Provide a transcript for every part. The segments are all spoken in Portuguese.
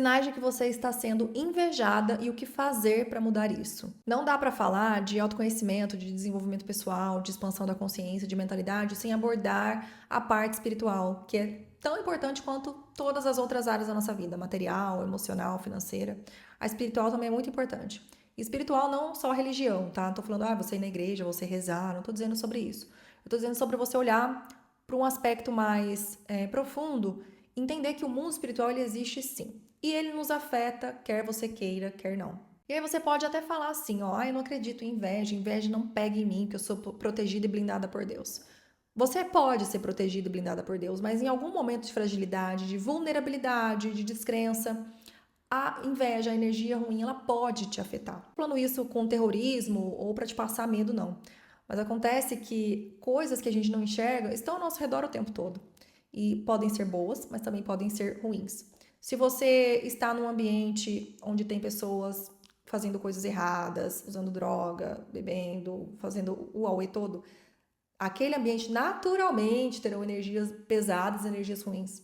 Sinais de que você está sendo invejada e o que fazer para mudar isso. Não dá para falar de autoconhecimento, de desenvolvimento pessoal, de expansão da consciência, de mentalidade, sem abordar a parte espiritual, que é tão importante quanto todas as outras áreas da nossa vida, material, emocional, financeira. A espiritual também é muito importante. E espiritual não só religião, tá? Não tô falando, você ir na igreja, você rezar, não tô dizendo sobre isso. Eu tô dizendo sobre você olhar para um aspecto mais profundo, entender que o mundo espiritual ele existe sim. E ele nos afeta, quer você queira, quer não. E aí você pode até falar assim, ó, eu não acredito em inveja, inveja não pega em mim, que eu sou protegida e blindada por Deus. Você pode ser protegida e blindada por Deus, mas em algum momento de fragilidade, de vulnerabilidade, de descrença, a inveja, a energia ruim, ela pode te afetar. Não falando isso com terrorismo ou para te passar medo, não. Mas acontece que coisas que a gente não enxerga estão ao nosso redor o tempo todo. E podem ser boas, mas também podem ser ruins. Se você está num ambiente onde tem pessoas fazendo coisas erradas, usando droga, bebendo, fazendo o auê todo, aquele ambiente naturalmente terão energias pesadas, energias ruins.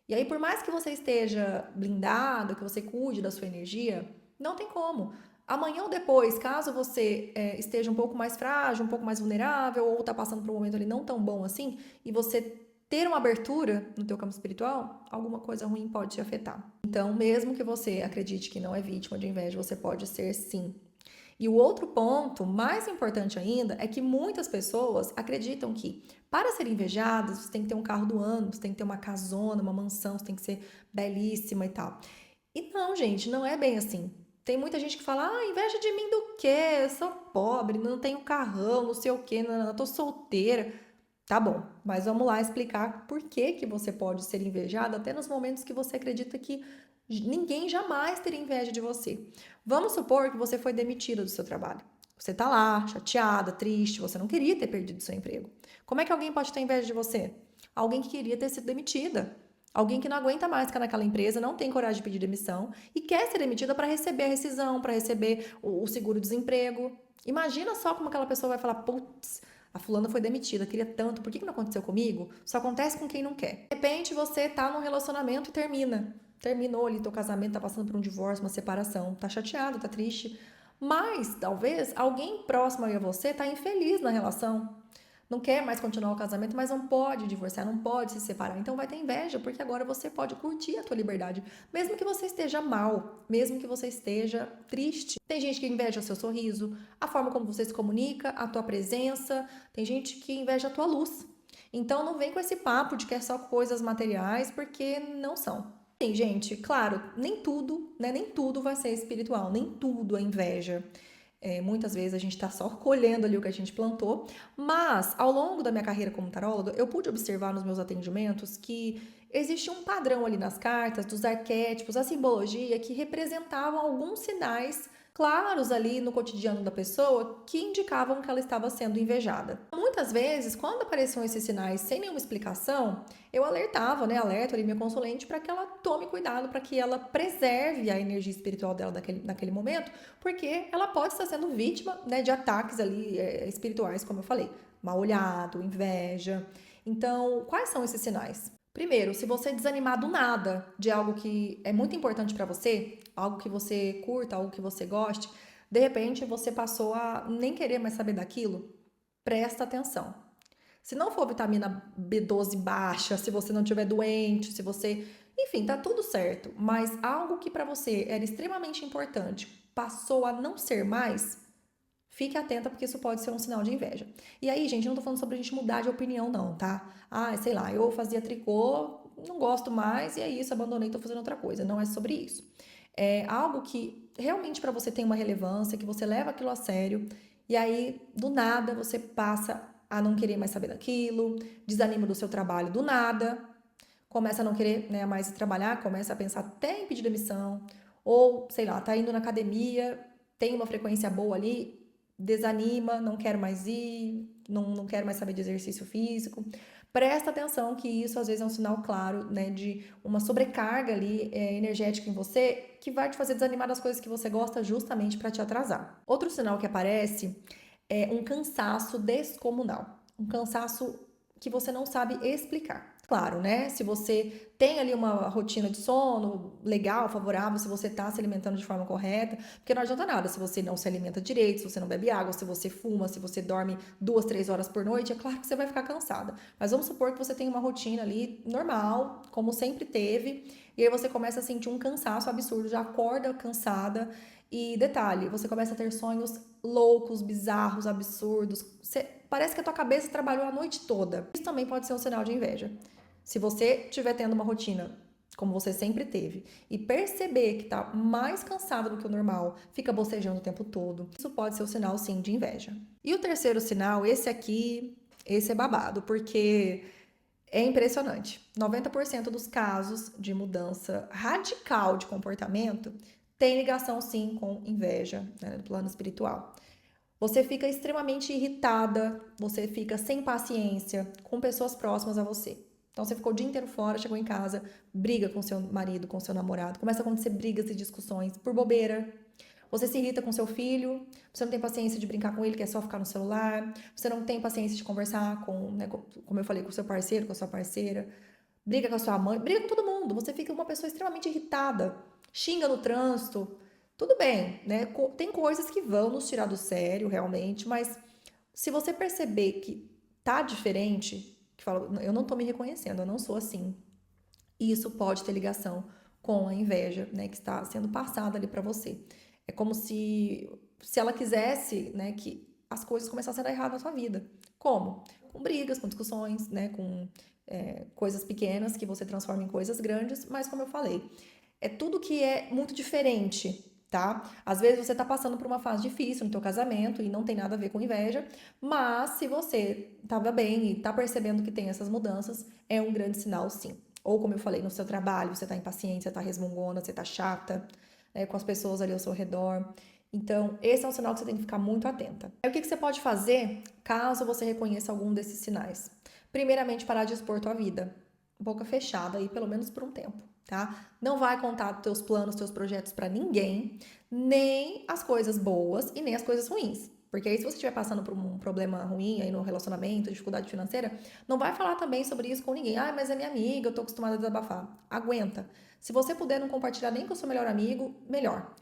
E aí, por mais que você esteja blindado, que você cuide da sua energia, não tem como. Amanhã ou depois, caso você esteja um pouco mais frágil, um pouco mais vulnerável, ou está passando por um momento ali não tão bom assim, e você ter uma abertura no teu campo espiritual, alguma coisa ruim pode te afetar. Então, mesmo que você acredite que não é vítima de inveja, você pode ser sim. E o outro ponto, mais importante ainda, é que muitas pessoas acreditam que para ser invejadas, você tem que ter um carro do ano, você tem que ter uma casona, uma mansão, você tem que ser belíssima e tal. E não, gente, não é bem assim. Tem muita gente que fala, inveja de mim do quê? Eu sou pobre, não tenho carrão, não sei o quê, não, tô solteira. Tá bom, mas vamos lá explicar por que que você pode ser invejada até nos momentos que você acredita que ninguém jamais teria inveja de você. Vamos supor que você foi demitida do seu trabalho. Você tá lá, chateada, triste, você não queria ter perdido seu emprego. Como é que alguém pode ter inveja de você? Alguém que queria ter sido demitida. Alguém que não aguenta mais ficar naquela empresa, não tem coragem de pedir demissão e quer ser demitida para receber a rescisão, para receber o seguro-desemprego. Imagina só como aquela pessoa vai falar: putz, a fulana foi demitida, queria tanto, por que não aconteceu comigo? Só acontece com quem não quer. De repente você tá num relacionamento e termina. Terminou ali teu casamento, tá passando por um divórcio, uma separação, tá chateado, tá triste. Mas talvez alguém próximo a você tá infeliz na relação. Não quer mais continuar o casamento, mas não pode divorciar, não pode se separar. Então vai ter inveja, porque agora você pode curtir a tua liberdade, mesmo que você esteja mal, mesmo que você esteja triste. Tem gente que inveja o seu sorriso, a forma como você se comunica, a tua presença. Tem gente que inveja a tua luz. Então não vem com esse papo de que é só coisas materiais, porque não são. Sim, gente, claro, nem tudo, né? Nem tudo vai ser espiritual, nem tudo é inveja. Muitas vezes a gente está só colhendo ali o que a gente plantou, mas ao longo da minha carreira como taróloga, eu pude observar nos meus atendimentos que existe um padrão ali nas cartas, dos arquétipos, a simbologia que representavam alguns sinais claros ali no cotidiano da pessoa que indicavam que ela estava sendo invejada. Muitas vezes, quando apareciam esses sinais sem nenhuma explicação, eu alertava, né, alerto ali minha consulente para que ela tome cuidado, para que ela preserve a energia espiritual dela naquele momento, porque ela pode estar sendo vítima, né, de ataques ali espirituais, como eu falei, mal olhado, inveja. Então, quais são esses sinais? Primeiro, se você desanimar do nada de algo que é muito importante para você, algo que você curta, algo que você goste, de repente você passou a nem querer mais saber daquilo, presta atenção. Se não for vitamina B12 baixa, se você não estiver doente, se você, enfim, tá tudo certo, mas algo que para você era extremamente importante passou a não ser mais, fique atenta porque isso pode ser um sinal de inveja. E aí, gente, eu não tô falando sobre a gente mudar de opinião não, tá? Sei lá, eu fazia tricô, não gosto mais e é isso, abandonei, tô fazendo outra coisa. Não é sobre isso. É algo que realmente para você tem uma relevância, que você leva aquilo a sério e aí, do nada, você passa a não querer mais saber daquilo, desanima do seu trabalho do nada, começa a não querer, né, mais trabalhar, começa a pensar até em pedir demissão, ou, sei lá, tá indo na academia, tem uma frequência boa ali, desanima, não quero mais ir, não quero mais saber de exercício físico. Presta atenção que isso às vezes é um sinal claro, né, de uma sobrecarga ali energética em você que vai te fazer desanimar das coisas que você gosta justamente para te atrasar. Outro sinal que aparece é um cansaço descomunal, um cansaço que você não sabe explicar. Claro, né? Se você tem ali uma rotina de sono legal, favorável, se você está se alimentando de forma correta, porque não adianta nada se você não se alimenta direito, se você não bebe água, se você fuma, se você dorme 2, 3 horas por noite, é claro que você vai ficar cansada. Mas vamos supor que você tem uma rotina ali normal, como sempre teve, e aí você começa a sentir um cansaço absurdo, já acorda cansada. E detalhe, você começa a ter sonhos loucos, bizarros, absurdos. Parece que a tua cabeça trabalhou a noite toda. Isso também pode ser um sinal de inveja. Se você estiver tendo uma rotina como você sempre teve e perceber que está mais cansada do que o normal, fica bocejando o tempo todo, isso pode ser um sinal sim de inveja. E o terceiro sinal, esse é babado, porque é impressionante. 90% dos casos de mudança radical de comportamento tem ligação sim com inveja, né, no plano espiritual. Você fica extremamente irritada, você fica sem paciência com pessoas próximas a você. Então você ficou o dia inteiro fora, chegou em casa, briga com seu marido, com seu namorado, começa a acontecer brigas e discussões por bobeira. Você se irrita com seu filho, você não tem paciência de brincar com ele, quer só ficar no celular, você não tem paciência de conversar com, né, como eu falei, com o seu parceiro, com a sua parceira, briga com a sua mãe, briga com todo mundo. Você fica uma pessoa extremamente irritada, xinga no trânsito. Tudo bem, né? Tem coisas que vão nos tirar do sério, realmente, mas se você perceber que tá diferente, que fala, eu não tô me reconhecendo, eu não sou assim. Isso pode ter ligação com a inveja, né, que está sendo passada ali para você. É como se ela quisesse, né, que as coisas começassem a dar errado na sua vida. Como? Com brigas, com discussões, né, com coisas pequenas que você transforma em coisas grandes, mas como eu falei, é tudo que é muito diferente, tá? Às vezes você tá passando por uma fase difícil no teu casamento e não tem nada a ver com inveja, mas se você tava bem e tá percebendo que tem essas mudanças, é um grande sinal sim. Ou como eu falei, no seu trabalho, você tá impaciente, você tá resmungona, você tá chata, né, com as pessoas ali ao seu redor. Então, esse é um sinal que você tem que ficar muito atenta. Aí, o que você pode fazer caso você reconheça algum desses sinais? Primeiramente, parar de expor tua vida. Boca fechada aí, pelo menos por um tempo, tá? Não vai contar teus planos, teus projetos para ninguém, nem as coisas boas e nem as coisas ruins. Porque aí, se você estiver passando por um problema ruim aí no relacionamento, dificuldade financeira, não vai falar também sobre isso com ninguém. Ah, mas é minha amiga, eu tô acostumada a desabafar. Aguenta. Se você puder não compartilhar nem com o seu melhor amigo, melhor.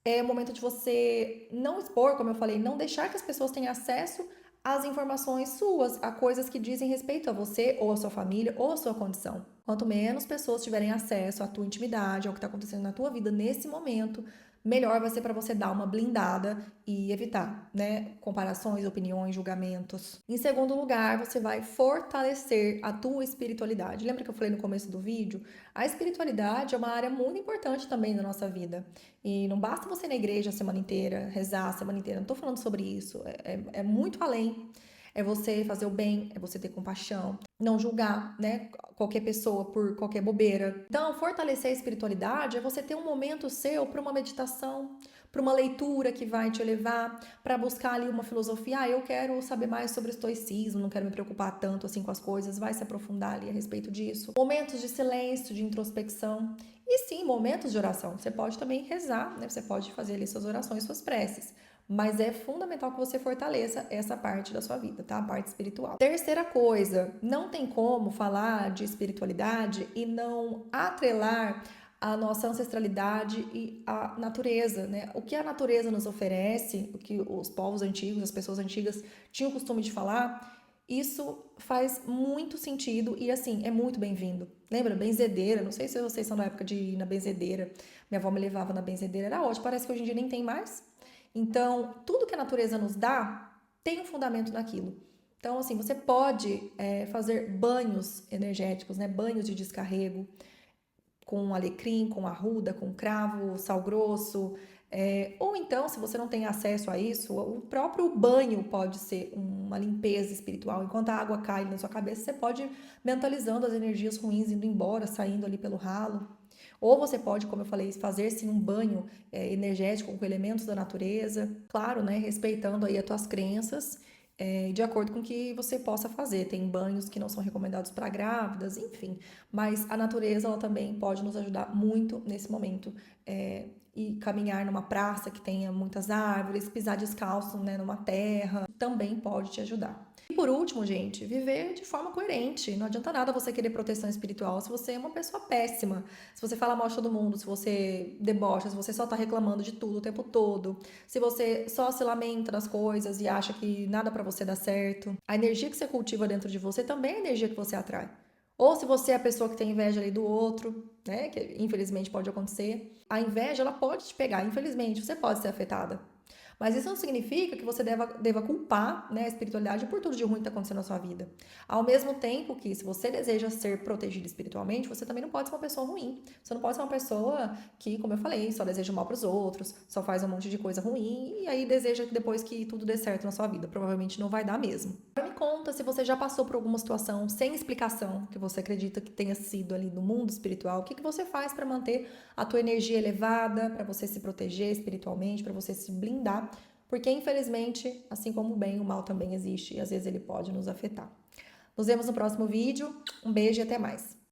É o momento de você não expor, como eu falei, não deixar que as pessoas tenham acesso às informações suas, a coisas que dizem respeito a você, ou a sua família, ou a sua condição. Quanto menos pessoas tiverem acesso à tua intimidade, ao que está acontecendo na tua vida nesse momento, melhor vai ser para você dar uma blindada e evitar, né, comparações, opiniões, julgamentos. Em segundo lugar, você vai fortalecer a tua espiritualidade. Lembra que eu falei no começo do vídeo? A espiritualidade é uma área muito importante também da nossa vida. E não basta você ir na igreja a semana inteira, rezar a semana inteira. Não tô falando sobre isso. É muito além. É você fazer o bem, é você ter compaixão, não julgar, né, qualquer pessoa por qualquer bobeira. Então, fortalecer a espiritualidade é você ter um momento seu para uma meditação, para uma leitura que vai te levar para buscar ali uma filosofia. Ah, eu quero saber mais sobre o estoicismo, não quero me preocupar tanto assim com as coisas, vai se aprofundar ali a respeito disso. Momentos de silêncio, de introspecção. E sim, momentos de oração. Você pode também rezar, né? Você pode fazer ali suas orações, suas preces. Mas é fundamental que você fortaleça essa parte da sua vida, tá? A parte espiritual. Terceira coisa, não tem como falar de espiritualidade e não atrelar a nossa ancestralidade e a natureza, né? O que a natureza nos oferece, o que os povos antigos, as pessoas antigas tinham o costume de falar, isso faz muito sentido e, assim, é muito bem-vindo. Lembra? Benzedeira, não sei se vocês são da época de ir na benzedeira. Minha avó me levava na benzedeira, era ótimo, parece que hoje em dia nem tem mais. Então, tudo que a natureza nos dá tem um fundamento naquilo. Então, assim, você pode fazer banhos energéticos, né? Banhos de descarrego, com alecrim, com arruda, com cravo, sal grosso. Ou então, se você não tem acesso a isso, o próprio banho pode ser uma limpeza espiritual. Enquanto a água cai na sua cabeça, você pode ir mentalizando as energias ruins indo embora, saindo ali pelo ralo. Ou você pode, como eu falei, fazer sim um banho energético com elementos da natureza. Claro, né, respeitando aí as tuas crenças, de acordo com o que você possa fazer. Tem banhos que não são recomendados para grávidas, enfim. Mas a natureza, ela também pode nos ajudar muito nesse momento. E caminhar numa praça que tenha muitas árvores, pisar descalço, né, numa terra, também pode te ajudar. E por último, gente, viver de forma coerente. Não adianta nada você querer proteção espiritual se você é uma pessoa péssima, se você fala mal de todo mundo, se você debocha, se você só tá reclamando de tudo o tempo todo, se você só se lamenta das coisas e acha que nada pra você dá certo. A energia que você cultiva dentro de você também é a energia que você atrai. Ou se você é a pessoa que tem inveja ali do outro, né, que infelizmente pode acontecer, a inveja ela pode te pegar, infelizmente, você pode ser afetada. Mas isso não significa que você deva culpar, né, a espiritualidade por tudo de ruim que está acontecendo na sua vida. Ao mesmo tempo que, se você deseja ser protegido espiritualmente, você também não pode ser uma pessoa ruim. Você não pode ser uma pessoa que, como eu falei, só deseja mal para os outros, só faz um monte de coisa ruim e aí deseja que depois que tudo dê certo na sua vida. Provavelmente não vai dar mesmo. Agora me conta se você já passou por alguma situação sem explicação que você acredita que tenha sido ali no mundo espiritual. O que você faz para manter a tua energia elevada, para você se proteger espiritualmente, para você se blindar, porque infelizmente, assim como o bem, o mal também existe e às vezes ele pode nos afetar. Nos vemos no próximo vídeo. Um beijo e até mais.